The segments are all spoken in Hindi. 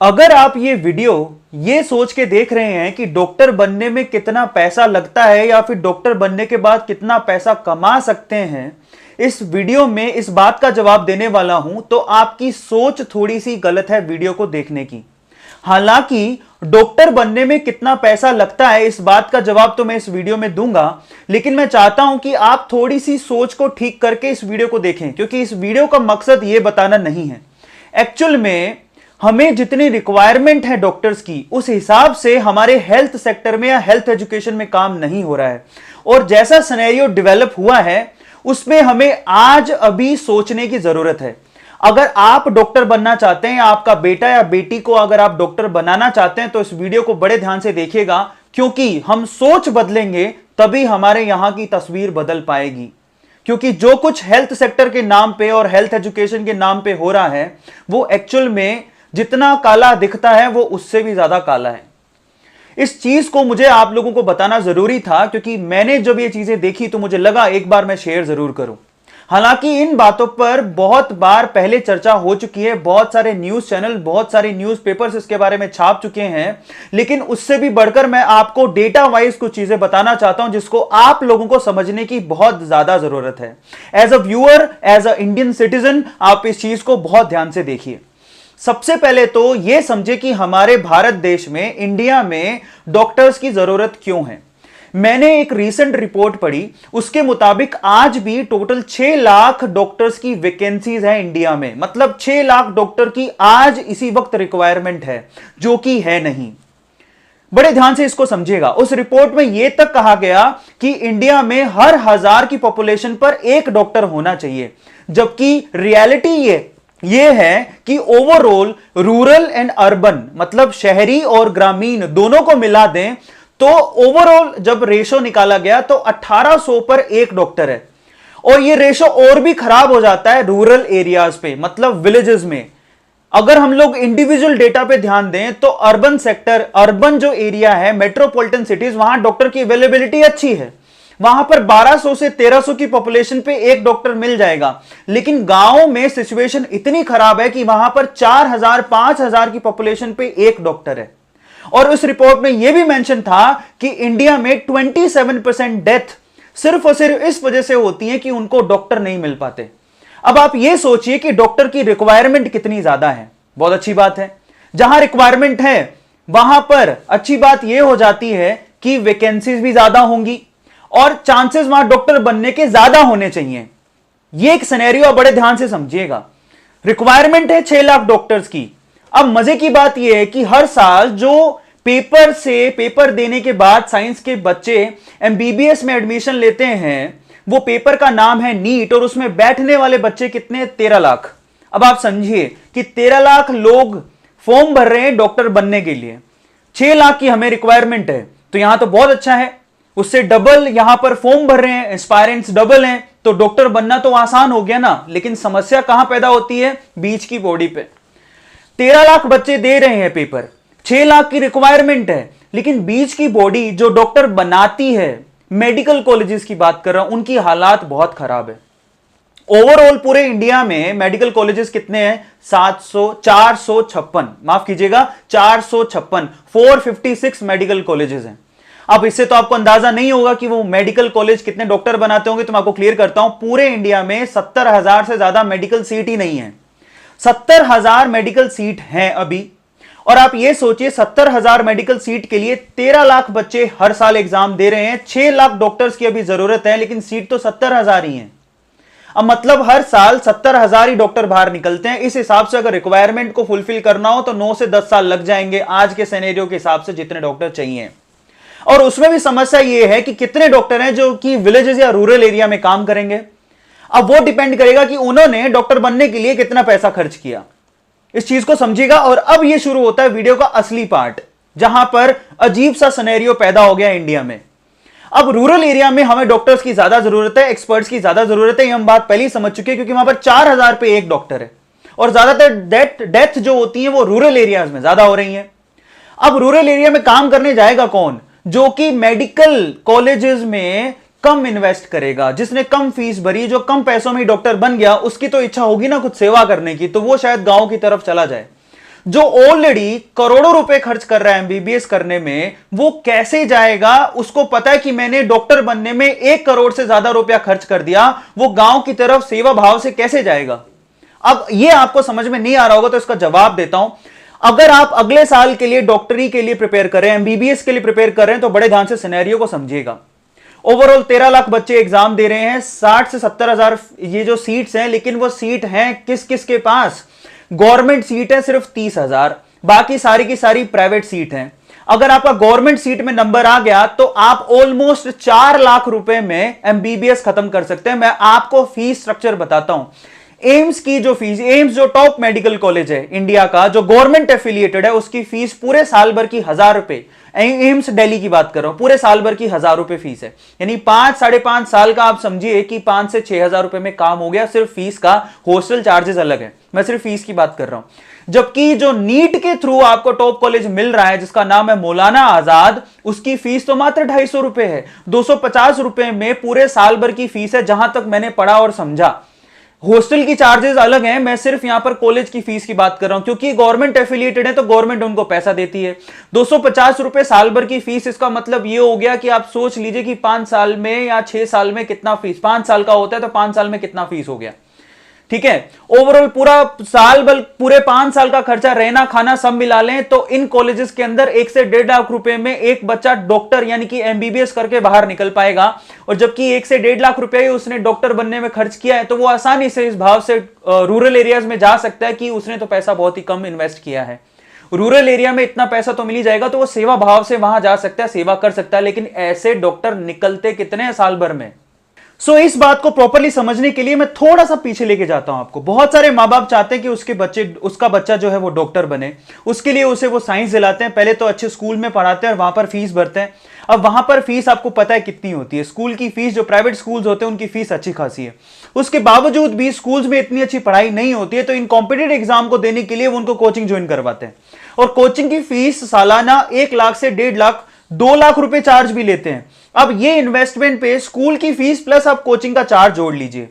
अगर आप ये वीडियो ये सोच के देख रहे हैं कि डॉक्टर बनने में कितना पैसा लगता है या फिर डॉक्टर बनने के बाद कितना पैसा कमा सकते हैं, इस वीडियो में इस बात का जवाब देने वाला हूं, तो आपकी सोच थोड़ी सी गलत है वीडियो को देखने की। हालांकि डॉक्टर बनने में कितना पैसा लगता है इस बात का जवाब तो मैं इस वीडियो में दूंगा, लेकिन मैं चाहता हूं कि आप थोड़ी सी सोच को ठीक करके इस वीडियो को देखें, क्योंकि इस वीडियो का मकसद यह बताना नहीं है। एक्चुअल में हमें जितनी रिक्वायरमेंट है डॉक्टर्स की, उस हिसाब से हमारे हेल्थ सेक्टर में या हेल्थ एजुकेशन में काम नहीं हो रहा है। और जैसा सिनेरियो डेवलप हुआ है उसमें हमें आज अभी सोचने की जरूरत है। अगर आप डॉक्टर बनना चाहते हैं, आपका बेटा या बेटी को अगर आप डॉक्टर बनाना चाहते हैं, तो इस वीडियो को बड़े ध्यान से देखिएगा, क्योंकि हम सोच बदलेंगे तभी हमारे यहां की तस्वीर बदल पाएगी। क्योंकि जो कुछ हेल्थ सेक्टर के नाम पे और हेल्थ एजुकेशन के नाम पे हो रहा है, वो एक्चुअल में जितना काला दिखता है वो उससे भी ज्यादा काला है। इस चीज को मुझे आप लोगों को बताना जरूरी था, क्योंकि मैंने जब ये चीजें देखी तो मुझे लगा एक बार मैं शेयर जरूर करूं। हालांकि इन बातों पर बहुत बार पहले चर्चा हो चुकी है, बहुत सारे न्यूज चैनल, बहुत सारे न्यूज़पेपर्स इसके बारे में छाप चुके हैं, लेकिन उससे भी बढ़कर मैं आपको डेटा वाइज कुछ चीजें बताना चाहता हूं जिसको आप लोगों को समझने की बहुत ज्यादा जरूरत है। As a viewer, as a Indian citizen, आप इस चीज को बहुत ध्यान से देखिए। सबसे पहले तो यह समझे कि हमारे भारत देश में, इंडिया में डॉक्टर्स की जरूरत क्यों है। मैंने एक रीसेंट रिपोर्ट पढ़ी, उसके मुताबिक आज भी टोटल 6 लाख डॉक्टर्स की वैकेंसीज है इंडिया में। मतलब 6 लाख डॉक्टर की आज इसी वक्त रिक्वायरमेंट है, जो कि है नहीं। बड़े ध्यान से इसको समझिएगा। उस रिपोर्ट में यह तक कहा गया कि इंडिया में हर 1000 की पॉपुलेशन पर एक डॉक्टर होना चाहिए, जबकि रियलिटी ये है कि ओवरऑल रूरल एंड अर्बन, मतलब शहरी और ग्रामीण दोनों को मिला दें तो ओवरऑल जब रेशो निकाला गया तो 1800 पर एक डॉक्टर है। और ये रेशो और भी खराब हो जाता है रूरल एरियाज पे, मतलब विलेजेस में। अगर हम लोग इंडिविजुअल डेटा पे ध्यान दें तो अर्बन सेक्टर, अर्बन जो एरिया है, मेट्रोपॉलिटन सिटीज, वहां डॉक्टर की अवेलेबिलिटी अच्छी है, वहां पर 1200 से 1300 की पॉपुलेशन पे एक डॉक्टर मिल जाएगा। लेकिन गांव में सिचुएशन इतनी खराब है कि वहां पर 4000 5000 की पॉपुलेशन पे एक डॉक्टर है। और उस रिपोर्ट में यह भी मेंशन था कि इंडिया में 27% डेथ सिर्फ और सिर्फ इस वजह से होती है कि उनको डॉक्टर नहीं मिल पाते। अब आप यह सोचिए कि डॉक्टर की रिक्वायरमेंट कितनी ज्यादा है। बहुत अच्छी बात है, जहां रिक्वायरमेंट है वहां पर अच्छी बात यह हो जाती है कि वैकेंसीज भी ज्यादा होंगी और चांसेस वहां डॉक्टर बनने के ज्यादा होने चाहिए। यह एक सिनेरियो बड़े ध्यान से समझिएगा। रिक्वायरमेंट है 6 लाख डॉक्टर्स की। अब मजे की बात यह है कि हर साल जो पेपर देने के बाद साइंस के बच्चे एमबीबीएस में एडमिशन लेते हैं, वो पेपर का नाम है नीट, और उसमें बैठने वाले बच्चे कितने? 13 लाख। अब आप समझिए कि 13 लाख लोग फॉर्म भर रहे हैं डॉक्टर बनने के लिए। 6 लाख की हमें रिक्वायरमेंट है, तो यहां तो बहुत अच्छा है। उससे डबल यहां पर फॉर्म भर रहे हैं, एस्पायरेंट्स डबल हैं, तो डॉक्टर बनना तो आसान हो गया ना। लेकिन समस्या कहां पैदा होती है? बीच की बॉडी पे। 13 लाख बच्चे दे रहे हैं पेपर, 6 लाख की रिक्वायरमेंट है, लेकिन बीच की बॉडी जो डॉक्टर बनाती है, मेडिकल कॉलेजेस की बात कर रहा हूं, उनकी हालात बहुत खराब है। ओवरऑल पूरे इंडिया में मेडिकल कॉलेजेस कितने हैं? 456, माफ कीजिएगा 456, 456 मेडिकल कॉलेजेस हैं। अब इससे तो आपको अंदाजा नहीं होगा कि वो मेडिकल कॉलेज कितने डॉक्टर बनाते होंगे, तो मैं आपको क्लियर करता हूं। पूरे इंडिया में 70,000 से ज्यादा मेडिकल सीट ही नहीं है। 70,000 मेडिकल सीट हैं अभी। और आप ये सोचिए 70,000 मेडिकल सीट के लिए 13 लाख बच्चे हर साल एग्जाम दे रहे हैं। 6 लाख डॉक्टर्स की अभी जरूरत है, लेकिन सीट तो 70,000 ही है। अब मतलब हर साल 70,000 ही डॉक्टर बाहर निकलते हैं। इस हिसाब से अगर रिक्वायरमेंट को फुलफिल करना हो तो 9 से 10 साल लग जाएंगे आज के सिनेरियो के हिसाब से, जितने डॉक्टर चाहिए। और उसमें भी समस्या यह है कि कितने डॉक्टर हैं जो कि विलेजेस या रूरल एरिया में काम करेंगे। अब वो डिपेंड करेगा कि उन्होंने डॉक्टर बनने के लिए कितना पैसा खर्च किया। इस चीज को समझिएगा। और अब यह शुरू होता है वीडियो का असली पार्ट, जहां पर अजीब सा सिनेरियो पैदा हो गया इंडिया में। अब रूरल एरिया में हमें डॉक्टर्स की ज्यादा जरूरत है, एक्सपर्ट्स की ज्यादा जरूरत है, ये हम बात पहले ही समझ चुके हैं, क्योंकि वहां पर 4000 पे एक डॉक्टर है। और ज्यादातर डेथ जो होती है वो रूरल एरियाज में ज्यादा हो रही है। अब रूरल एरिया में काम करने जाएगा कौन? जो कि मेडिकल कॉलेजेस में कम इन्वेस्ट करेगा, जिसने कम फीस भरी, जो कम पैसों में डॉक्टर बन गया, उसकी तो इच्छा होगी ना कुछ सेवा करने की, तो वो शायद गांव की तरफ चला जाए। जो ऑलरेडी करोड़ों रुपए खर्च कर रहा है एमबीबीएस करने में, वो कैसे जाएगा? उसको पता है कि मैंने डॉक्टर बनने में 1 करोड़ से ज्यादा रुपया खर्च कर दिया, वो गांव की तरफ सेवा भाव से कैसे जाएगा? अब ये आपको समझ में नहीं आ रहा होगा तो इसका जवाब देता हूं। अगर आप अगले साल के लिए डॉक्टरी के लिए प्रिपेयर करें, एमबीबीएस के लिए प्रिपेयर कर रहे हैं, तो बड़े ध्यान से सिनेरियो को समझिएगा। ओवरऑल 13 लाख बच्चे एग्जाम दे रहे हैं, 60 से 70 हजार ये जो सीट्स हैं, लेकिन वो सीट हैं किस किस के पास? गवर्नमेंट सीट है सिर्फ 30,000, बाकी सारी की सारी प्राइवेट सीट हैं। अगर आपका गवर्नमेंट सीट में नंबर आ गया तो आप ऑलमोस्ट 4 लाख रुपए में एमबीबीएस खत्म कर सकते हैं। मैं आपको फीस स्ट्रक्चर बताता हूं। एम्स की जो फीस, एम्स जो टॉप मेडिकल कॉलेज है इंडिया का, जो गवर्नमेंट एफिलिएटेड है, उसकी फीस पूरे साल भर की 1,000 रुपए, एम्स दिल्ली की बात कर रहा हूं, पूरे साल भर की 1,000 रुपए फीस है। यानी 5-5.5 साल का आप समझिए कि 5 से 6,000 रुपए में काम हो गया सिर्फ फीस का। हॉस्टल चार्जेस अलग है, मैं सिर्फ फीस की बात कर रहा हूं। जबकि जो नीट के थ्रू आपको टॉप कॉलेज मिल रहा है जिसका नाम है मौलाना आजाद, उसकी फीस तो मात्र 250 रुपए है। 250 रुपए में पूरे साल भर की फीस है, जहां तक मैंने पढ़ा और समझा। हॉस्टल की चार्जेस अलग हैं, मैं सिर्फ यहां पर कॉलेज की फीस की बात कर रहा हूं, क्योंकि गवर्नमेंट एफिलिएटेड है तो गवर्नमेंट उनको पैसा देती है। 250 रुपए साल भर की फीस, इसका मतलब ये हो गया कि आप सोच लीजिए कि 5 साल में या 6 साल में कितना फीस, 5 साल का होता है तो 5 साल में कितना फीस हो गया। ठीक है, ओवरऑल पूरा साल भर, पूरे 5 साल का खर्चा, रहना खाना सब मिला लें तो इन कॉलेजेस के अंदर 1 से 1.5 लाख रुपए में एक बच्चा डॉक्टर यानी कि एमबीबीएस करके बाहर निकल पाएगा। और जबकि 1 से 1.5 लाख रुपए उसने डॉक्टर बनने में खर्च किया है, तो वो आसानी से इस भाव से रूरल एरियाज में जा सकता है कि उसने तो पैसा बहुत ही कम इन्वेस्ट किया है। रूरल एरिया में इतना पैसा तो मिल ही जाएगा, तो वो सेवा भाव से वहां जा सकता है, सेवा कर सकता है। लेकिन ऐसे डॉक्टर निकलते कितने हैं साल भर में? इस बात को प्रॉपर्ली समझने के लिए मैं थोड़ा सा पीछे लेके जाता हूं आपको। बहुत सारे माँ बाप चाहते हैं कि उसका बच्चा जो है वो डॉक्टर बने, उसके लिए उसे वो साइंस दिलाते हैं, पहले तो अच्छे स्कूल में पढ़ाते हैं और वहां पर फीस भरते हैं। अब वहां पर फीस आपको पता है कितनी होती है? स्कूल की फीस, जो प्राइवेट स्कूल्स होते हैं उनकी फीस अच्छी खासी है। उसके बावजूद भी स्कूल्स में इतनी अच्छी पढ़ाई नहीं होती है, तो इन कॉम्पिटेटिव एग्जाम को देने के लिए वो उनको कोचिंग ज्वाइन करवाते हैं। और कोचिंग की फीस सालाना 1 लाख से 1.5 लाख, 2 लाख रुपए चार्ज भी लेते हैं। अब ये इन्वेस्टमेंट पे स्कूल की फीस प्लस आप कोचिंग का चार्ज जोड़ लीजिए।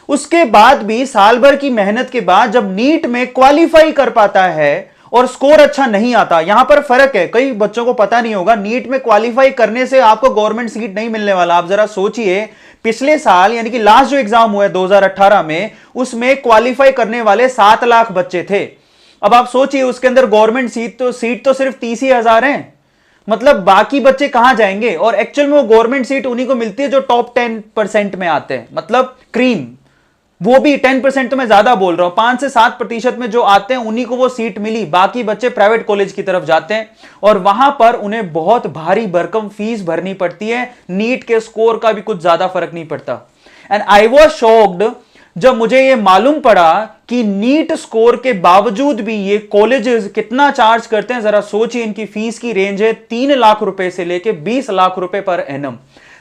उसके बाद भी साल भर की मेहनत के बाद जब नीट में क्वालिफाई कर पाता है और स्कोर अच्छा नहीं आता, यहां पर फर्क है, कई बच्चों को पता नहीं होगा, नीट में क्वालिफाई करने से आपको गवर्नमेंट सीट नहीं मिलने वाला। आप जरा सोचिए, पिछले साल यानी कि लास्ट जो एग्जाम हुआ है 2018 में, उसमें क्वालिफाई करने वाले 7 लाख बच्चे थे। अब आप सोचिए उसके अंदर गवर्नमेंट सीट तो सिर्फ 30,000 है, मतलब बाकी बच्चे कहां जाएंगे? और एक्चुअल में वो गवर्नमेंट सीट उन्हीं को मिलती है जो टॉप 10% में आते हैं, मतलब क्रीम, वो भी 10% तो मैं ज्यादा बोल रहा हूं, 5 से 7% में जो आते हैं उन्हीं को वो सीट मिली। बाकी बच्चे प्राइवेट कॉलेज की तरफ जाते हैं और वहां पर उन्हें बहुत भारी भरकम फीस भरनी पड़ती है। नीट के स्कोर का भी कुछ ज्यादा फर्क नहीं पड़ता। एंड आई वॉज शॉक्ड जब मुझे यह मालूम पड़ा कि नीट स्कोर के बावजूद भी ये कॉलेजेस कितना चार्ज करते हैं। जरा सोचिए, इनकी फीस की रेंज है 3 लाख रुपए से लेके 20 लाख रुपए पर एनम,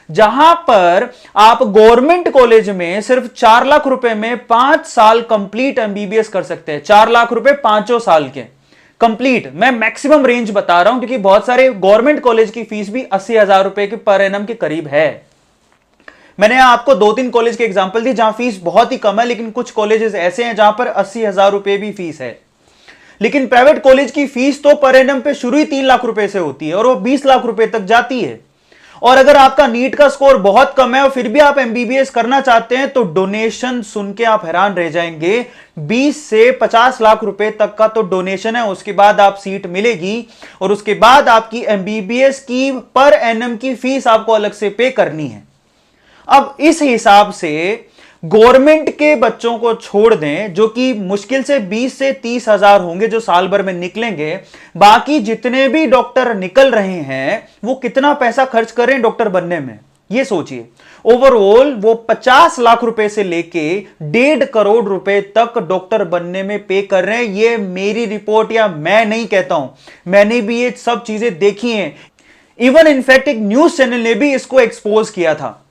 जहां पर आप गवर्नमेंट कॉलेज में सिर्फ 4 लाख रुपए में 5 साल कंप्लीट एमबीबीएस कर सकते हैं। 4 लाख रुपए 5 साल के कंप्लीट। मैं मैक्सिमम रेंज बता रहा हूं क्योंकि बहुत सारे गवर्नमेंट कॉलेज की फीस भी 80,000 रुपए के पर एनम के करीब है। मैंने आपको 2-3 कॉलेज के एग्जांपल दी जहां फीस बहुत ही कम है, लेकिन कुछ कॉलेजेस ऐसे हैं जहां पर 80,000 रुपए भी फीस है। लेकिन प्राइवेट कॉलेज की फीस तो पर एनम पे शुरू ही 3 लाख रुपए से होती है और वो 20 लाख रुपए तक जाती है। और अगर आपका नीट का स्कोर बहुत कम है और फिर भी आप एमबीबीएस करना चाहते हैं तो डोनेशन सुन के आप हैरान रह जाएंगे। 20 से 50 लाख रुपए तक का तो डोनेशन है, उसके बाद आप सीट मिलेगी और उसके बाद आपकी एमबीबीएस की पर एनम की फीस आपको अलग से पे करनी है। अब इस हिसाब से गवर्नमेंट के बच्चों को छोड़ दें जो कि मुश्किल से 20 से 30 हजार होंगे जो साल भर में निकलेंगे, बाकी जितने भी डॉक्टर निकल रहे हैं वो कितना पैसा खर्च कर रहे हैं डॉक्टर बनने में, ये सोचिए। ओवरऑल वो 50 लाख रुपए से लेके 1.5 करोड़ रुपए तक डॉक्टर बनने में पे कर रहे हैं। ये मेरी रिपोर्ट या मैं नहीं कहता हूं, मैंने भी ये सब चीजें देखी हैं। इवन इनफैक्ट एक न्यूज चैनल ने भी इसको एक्सपोज किया था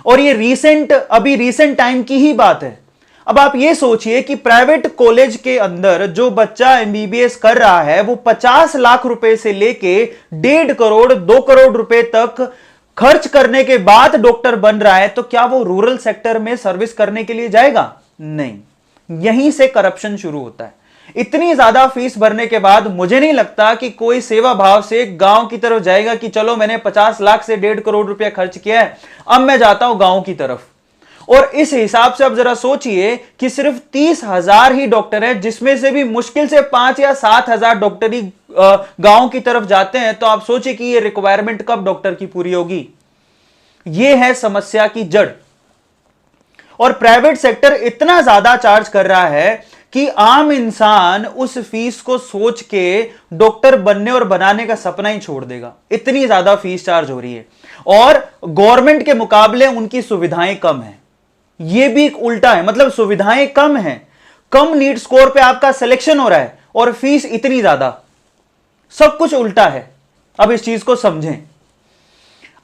और ये रीसेंट टाइम की ही बात है। अब आप ये सोचिए कि प्राइवेट कॉलेज के अंदर जो बच्चा एमबीबीएस कर रहा है वो 50 लाख रुपए से लेके 1.5 करोड़ 2 करोड़ रुपए तक खर्च करने के बाद डॉक्टर बन रहा है, तो क्या वो रूरल सेक्टर में सर्विस करने के लिए जाएगा? नहीं। यहीं से करप्शन शुरू होता है। इतनी ज्यादा फीस भरने के बाद मुझे नहीं लगता कि कोई सेवा भाव से गांव की तरफ जाएगा कि चलो मैंने 50 लाख से 1.5 करोड़ रुपया खर्च किया है, अब मैं जाता हूं गांव की तरफ। और इस हिसाब से अब जरा सोचिए कि सिर्फ 30,000 ही डॉक्टर है, जिसमें से भी मुश्किल से 5 या 7,000 डॉक्टर ही गांव की तरफ जाते हैं। तो आप सोचिए कि ये रिक्वायरमेंट कब डॉक्टर की पूरी होगी। ये है समस्या की जड़। और प्राइवेट सेक्टर इतना ज्यादा चार्ज कर रहा है कि आम इंसान उस फीस को सोच के डॉक्टर बनने और बनाने का सपना ही छोड़ देगा। इतनी ज्यादा फीस चार्ज हो रही है और गवर्नमेंट के मुकाबले उनकी सुविधाएं कम है। यह भी एक उल्टा है, मतलब सुविधाएं कम हैं, कम नीड स्कोर पे आपका सिलेक्शन हो रहा है और फीस इतनी ज्यादा। सब कुछ उल्टा है। अब इस चीज को समझें।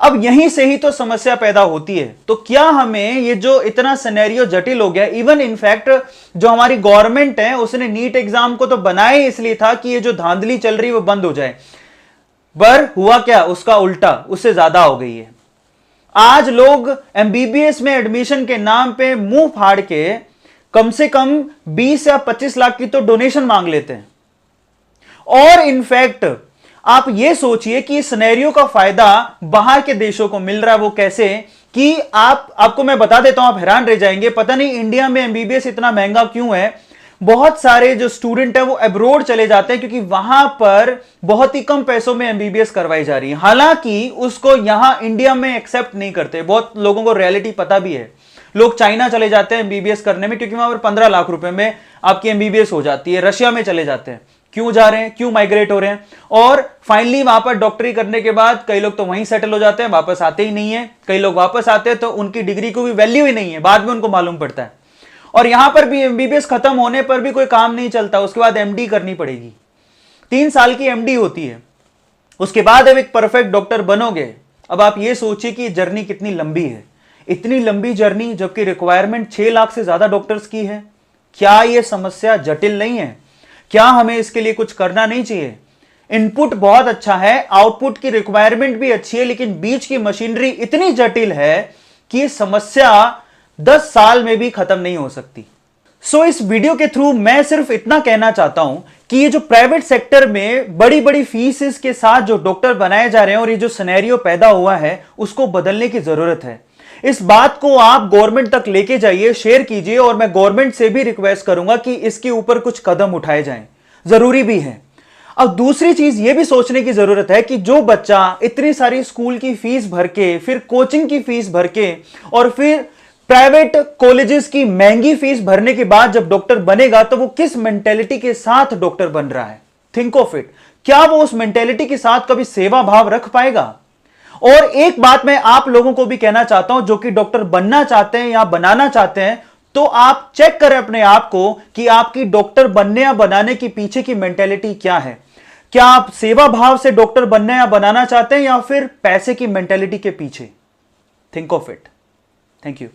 अब यहीं से ही तो समस्या पैदा होती है। तो क्या हमें ये जो इतना सिनेरियो जटिल हो गया, इवन इनफैक्ट जो हमारी गवर्नमेंट है उसने नीट एग्जाम को तो बनाया ही इसलिए था कि ये जो धांधली चल रही है वो बंद हो जाए, पर हुआ क्या, उसका उल्टा, उससे ज्यादा हो गई है। आज लोग एमबीबीएस में एडमिशन के नाम पे मुंह फाड़ के कम से कम 20 या 25 लाख की तो डोनेशन मांग लेते हैं। और इनफैक्ट आप यह सोचिए कि इस सिनेरियो का फायदा बाहर के देशों को मिल रहा है। वो कैसे कि आपको मैं बता देता हूं, आप हैरान रह जाएंगे। पता नहीं इंडिया में एमबीबीएस इतना महंगा क्यों है। बहुत सारे जो स्टूडेंट है वो अब्रोड चले जाते हैं क्योंकि वहां पर बहुत ही कम पैसों में एमबीबीएस करवाई जा रही है। हालांकि उसको यहां इंडिया में एक्सेप्ट नहीं करते। बहुत लोगों को रियलिटी पता भी है। लोग चाइना चले जाते हैं एमबीबीएस करने में क्योंकि वहां पर 15 लाख रुपए में आपकी एमबीबीएस हो जाती है। रशिया में चले जाते हैं। क्यों जा रहे हैं, क्यों माइग्रेट हो रहे हैं। और फाइनली वहां पर डॉक्टरी करने के बाद कई लोग तो वहीं सेटल हो जाते हैं, वापस आते ही नहीं है। कई लोग वापस आते हैं तो उनकी डिग्री को भी वैल्यू ही नहीं है, बाद में उनको मालूम पड़ता है। और यहां पर भी एमबीबीएस खत्म होने पर भी कोई काम नहीं चलता, उसके बाद एमडी करनी पड़ेगी। 3 साल की एमडी होती है, उसके बाद अब एक परफेक्ट डॉक्टर बनोगे। अब आप ये सोचिए कि जर्नी कितनी लंबी है। इतनी लंबी जर्नी, जबकि रिक्वायरमेंट 6 लाख से ज्यादा डॉक्टर्स की है। क्या यह समस्या जटिल नहीं है? क्या हमें इसके लिए कुछ करना नहीं चाहिए? इनपुट बहुत अच्छा है, आउटपुट की रिक्वायरमेंट भी अच्छी है, लेकिन बीच की मशीनरी इतनी जटिल है कि समस्या 10 साल में भी खत्म नहीं हो सकती। सो इस वीडियो के थ्रू मैं सिर्फ इतना कहना चाहता हूं कि ये जो प्राइवेट सेक्टर में बड़ी बड़ी फीसेस के साथ जो डॉक्टर बनाए जा रहे हैं और ये जो सिनेरियो पैदा हुआ है, उसको बदलने की जरूरत है। इस बात को आप गवर्नमेंट तक लेके जाइए, शेयर कीजिए और मैं गवर्नमेंट से भी रिक्वेस्ट करूंगा कि इसके ऊपर कुछ कदम उठाए जाएं। जरूरी भी है। अब दूसरी चीज यह भी सोचने की जरूरत है कि जो बच्चा इतनी सारी स्कूल की फीस भर के, फिर कोचिंग की फीस भर के और फिर प्राइवेट कॉलेजेस की महंगी फीस भरने के बाद जब डॉक्टर बनेगा तो वो किस मेंटेलिटी के साथ डॉक्टर बन रहा है। Think of it. क्या वो उस मेंटेलिटी के साथ कभी सेवा भाव रख पाएगा? और एक बात मैं आप लोगों को भी कहना चाहता हूं जो कि डॉक्टर बनना चाहते हैं या बनाना चाहते हैं, तो आप चेक करें अपने आप को कि आपकी डॉक्टर बनने या बनाने के पीछे की मेंटेलिटी क्या है। क्या आप सेवा भाव से डॉक्टर बनना या बनाना चाहते हैं या फिर पैसे की मेंटेलिटी के पीछे? Think of it. Thank you.